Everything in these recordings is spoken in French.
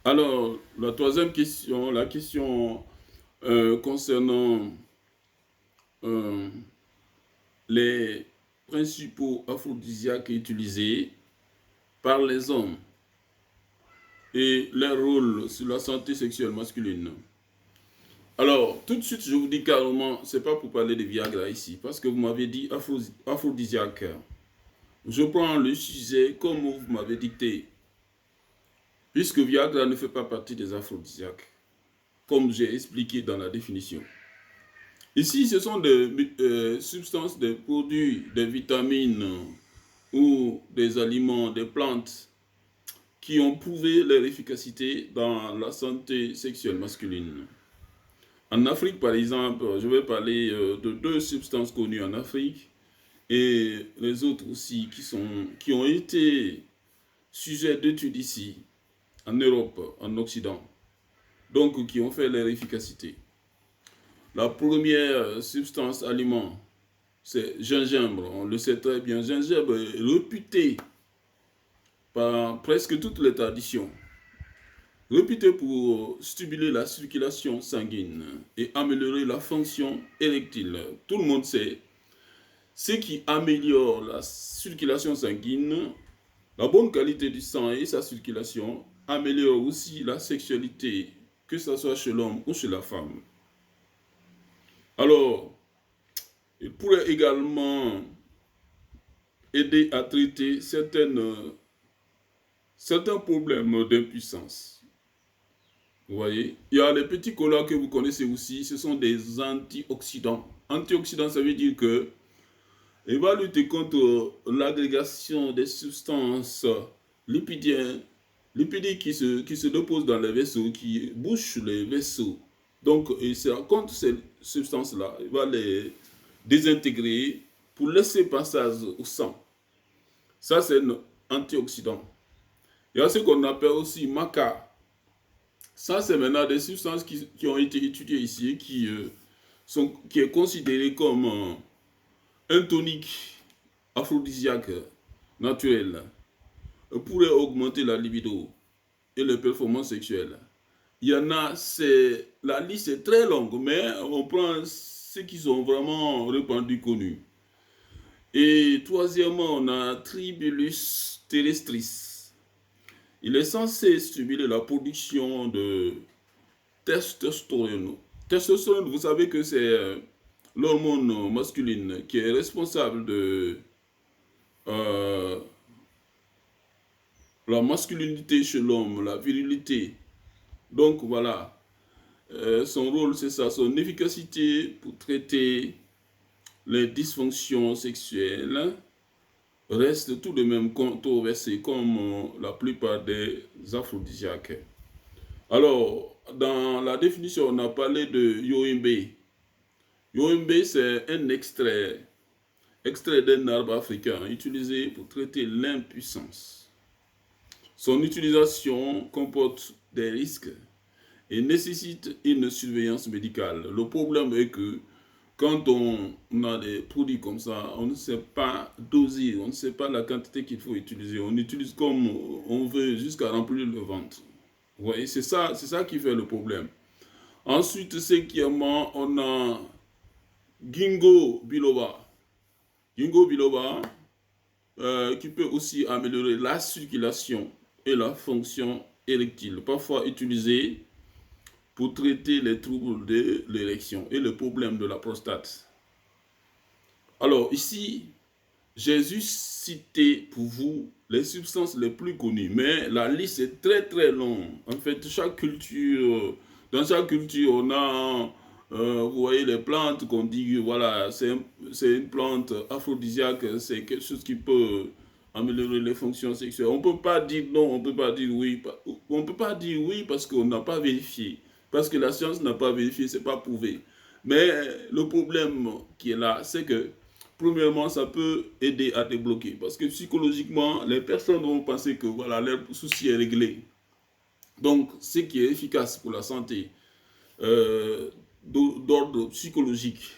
Alors, la troisième question, la question concernant euh, les principaux aphrodisiaques utilisés par les hommes et leur rôle sur la santé sexuelle masculine. Alors, tout de suite, je vous dis carrément, c'est pas pour parler de Viagra ici, parce que vous m'avez dit aphrodisiaque. Je prends le sujet comme vous m'avez dicté, puisque Viagra ne fait pas partie des aphrodisiaques, comme j'ai expliqué dans la définition. Ici, ce sont des substances, des produits, des vitamines ou des aliments, des plantes qui ont prouvé leur efficacité dans la santé sexuelle masculine. En Afrique, par exemple, je vais parler de deux substances connues en Afrique et les autres aussi qui ont été sujets d'études ici, en Europe, en Occident, donc qui ont fait leur efficacité. La première substance aliment, c'est gingembre. On le sait très bien, gingembre est réputé par presque toutes les traditions, réputé pour stimuler la circulation sanguine et améliorer la fonction érectile. Tout le monde sait ce qui améliore la circulation sanguine, la bonne qualité du sang et sa circulation améliore aussi la sexualité, que ce soit chez l'homme ou chez la femme. Alors, il pourrait également aider à traiter certains problèmes d'impuissance. Vous voyez, il y a les petits colas que vous connaissez aussi, ce sont des antioxydants. Antioxydants, ça veut dire que il va lutter contre l'agrégation des substances lipidiennes, lipidiques qui se déposent dans les vaisseaux, qui bouchent les vaisseaux. Donc, c'est contre ces substances-là, il va les désintégrer pour laisser passage au sang. Ça, c'est un antioxydant. Il y a ce qu'on appelle aussi maca. Ça, c'est maintenant des substances qui ont été étudiées ici, qui est considéré comme un tonique aphrodisiaque naturel, pourrait augmenter la libido et les performances sexuelles. Il y en a, la liste est très longue, mais on prend ceux qui sont vraiment répandus, connus. Et troisièmement, on a Tribulus terrestris. Il est censé stimuler la production de testostérone. Testostérone, vous savez que c'est l'hormone masculine qui est responsable de euh, la masculinité chez l'homme, la virilité. Donc voilà, son rôle c'est ça, son efficacité pour traiter les dysfonctions sexuelles reste tout de même controversée comme la plupart des aphrodisiaques. Alors, dans la définition, on a parlé de yoimbe. Yoimbe, c'est un extrait d'un arbre africain utilisé pour traiter l'impuissance. Son utilisation comporte des risques et nécessite une surveillance médicale. Le problème est que quand on a des produits comme ça, on ne sait pas doser, on ne sait pas la quantité qu'il faut utiliser. On utilise comme on veut jusqu'à remplir le ventre. Vous voyez, c'est ça qui fait le problème. Ensuite, cinquièmement, on a Ginkgo biloba. Ginkgo biloba qui peut aussi améliorer la circulation et la fonction érectile, parfois utilisé pour traiter les troubles de l'érection et le problème de la prostate. Alors ici, j'ai juste cité pour vous les substances les plus connues, mais la liste est très très longue. En fait, dans chaque culture, on a, vous voyez, les plantes qu'on dit, voilà, c'est une plante aphrodisiaque, c'est quelque chose qui peut améliorer les fonctions sexuelles. On ne peut pas dire non, on ne peut pas dire oui. On ne peut pas dire oui parce qu'on n'a pas vérifié. Parce que la science n'a pas vérifié, ce n'est pas prouvé. Mais le problème qui est là, c'est que premièrement, ça peut aider à débloquer. Parce que psychologiquement, les personnes vont penser que voilà, leur souci est réglé. Donc, ce qui est efficace pour la santé d'ordre psychologique,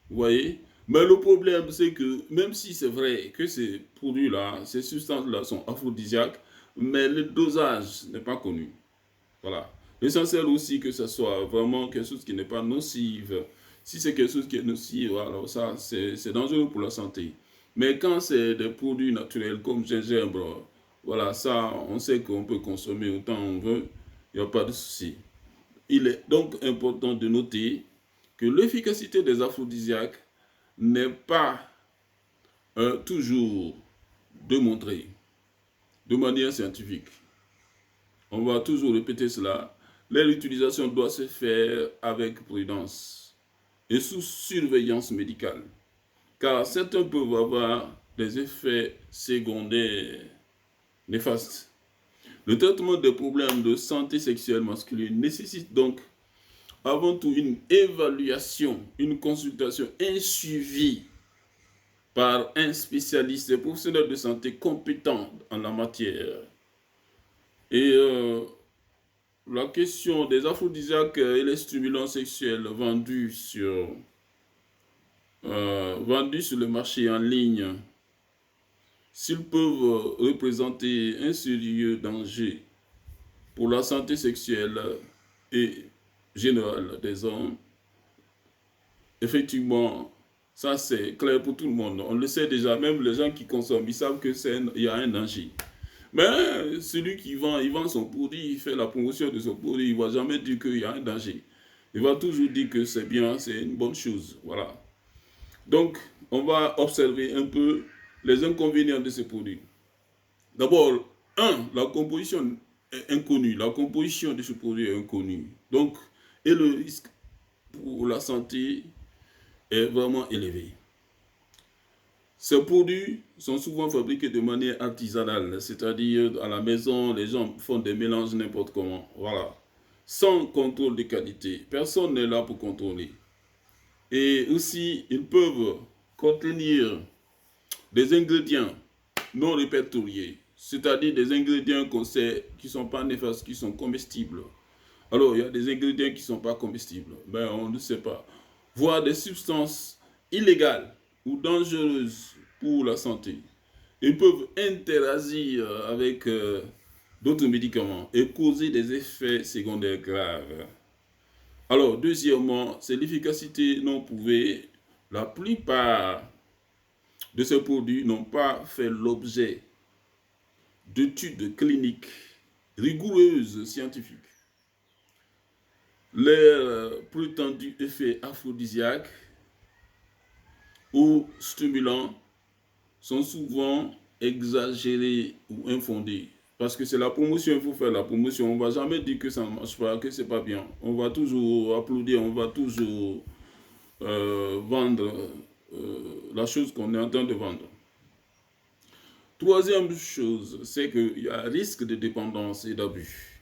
vous voyez. Mais le problème, c'est que même si c'est vrai que ces produits-là, ces substances-là sont aphrodisiaques, mais le dosage n'est pas connu. Voilà. L'essentiel aussi que ce soit vraiment quelque chose qui n'est pas nocif. Si c'est quelque chose qui est nocif, alors ça, c'est dangereux pour la santé. Mais quand c'est des produits naturels comme gingembre, voilà, ça, on sait qu'on peut consommer autant on veut, il n'y a pas de souci. Il est donc important de noter que l'efficacité des aphrodisiaques n'est pas toujours démontrée de manière scientifique. On va toujours répéter cela. Leur utilisation doit se faire avec prudence et sous surveillance médicale, car certains peuvent avoir des effets secondaires néfastes. Le traitement des problèmes de santé sexuelle masculine nécessite donc avant tout une évaluation, une consultation, un suivi par un spécialiste et professionnel de santé compétent en la matière. Et la question des aphrodisiaques et les stimulants sexuels vendus sur le marché en ligne, s'ils peuvent représenter un sérieux danger pour la santé sexuelle et générale des hommes, effectivement, ça c'est clair pour tout le monde. On le sait déjà, même les gens qui consomment, ils savent qu'il y a un danger. Mais celui qui vend, il vend son produit, il fait la promotion de son produit, il ne va jamais dire qu'il y a un danger. Il va toujours dire que c'est bien, c'est une bonne chose. Voilà. Donc, on va observer un peu les inconvénients de ces produits. D'abord, la composition est inconnue. La composition de ce produit est inconnue. Donc, et le risque pour la santé est vraiment élevé. Ces produits sont souvent fabriqués de manière artisanale, c'est-à-dire à la maison, les gens font des mélanges n'importe comment, voilà, sans contrôle de qualité. Personne n'est là pour contrôler. Et aussi, ils peuvent contenir des ingrédients non répertoriés, c'est-à-dire des ingrédients qu'on sait qui ne sont pas néfastes, qui sont comestibles. Alors, il y a des ingrédients qui ne sont pas comestibles, mais on ne sait pas. Voire des substances illégales ou dangereuses pour la santé. Ils peuvent interagir avec d'autres médicaments et causer des effets secondaires graves. Alors, deuxièmement, c'est l'efficacité non prouvée. La plupart de ces produits n'ont pas fait l'objet d'études cliniques rigoureuses scientifiques. Les prétendus effets aphrodisiaques ou stimulants sont souvent exagérés ou infondés. Parce que c'est la promotion, il faut faire la promotion. On ne va jamais dire que ça ne marche pas, que ce n'est pas bien. On va toujours applaudir, on va toujours vendre la chose qu'on est en train de vendre. Troisième chose, c'est qu'il y a un risque de dépendance et d'abus.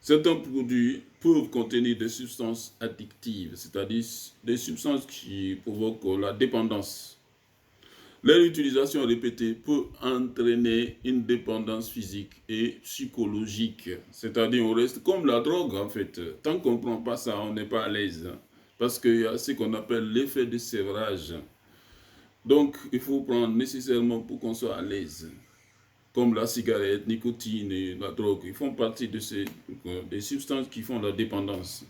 Certains produits peuvent contenir des substances addictives, c'est-à-dire des substances qui provoquent la dépendance. Leur utilisation répétée peut entraîner une dépendance physique et psychologique. C'est-à-dire on reste comme la drogue en fait. Tant qu'on ne prend pas ça, on n'est pas à l'aise. Parce qu'il y a ce qu'on appelle l'effet de sévrage. Donc il faut prendre nécessairement pour qu'on soit à l'aise. Comme la cigarette, nicotine et la drogue. Ils font partie de des substances qui font la dépendance.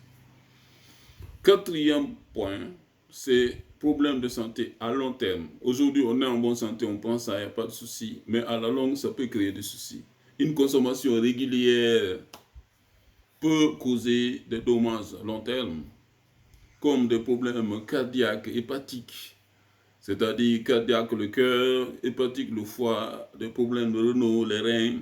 Quatrième point, c'est problème de santé à long terme. Aujourd'hui, on est en bonne santé, on pense ça, il n'y a pas de souci. Mais à la longue, ça peut créer des soucis. Une consommation régulière peut causer des dommages à long terme, comme des problèmes cardiaques, hépatiques, c'est-à-dire cardiaque le cœur, hépatique le foie, des problèmes de Renault, les reins.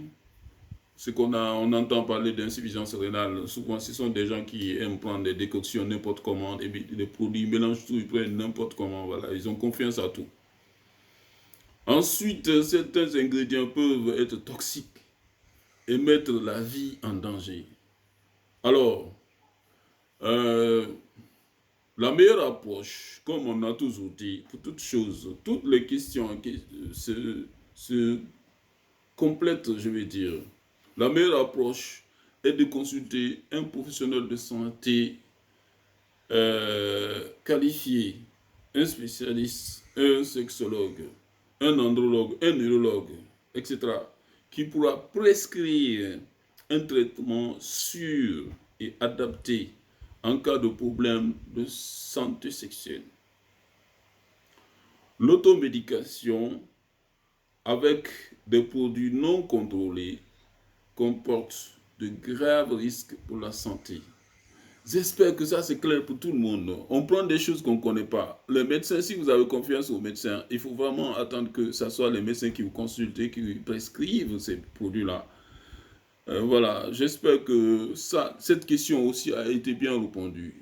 On entend parler d'insuffisance rénale. Souvent, ce sont des gens qui aiment prendre des décoctions n'importe comment, des produits, ils mélangent tout, ils prennent n'importe comment. Voilà, ils ont confiance à tout. Ensuite, certains ingrédients peuvent être toxiques et mettre la vie en danger. Alors, la meilleure approche, comme on a toujours dit, pour toutes choses, toutes les questions qui se complètent, je vais dire. La meilleure approche est de consulter un professionnel de santé qualifié, un spécialiste, un sexologue, un andrologue, un neurologue, etc., qui pourra prescrire un traitement sûr et adapté en cas de problème de santé sexuelle. L'automédication avec des produits non contrôlés comporte de graves risques pour la santé. J'espère que ça c'est clair pour tout le monde. On prend des choses qu'on ne connaît pas. Les médecins, si vous avez confiance aux médecins, il faut vraiment attendre que ce soit les médecins qui vous consultent et qui vous prescrivent ces produits-là. Voilà, j'espère que cette question aussi a été bien répondue.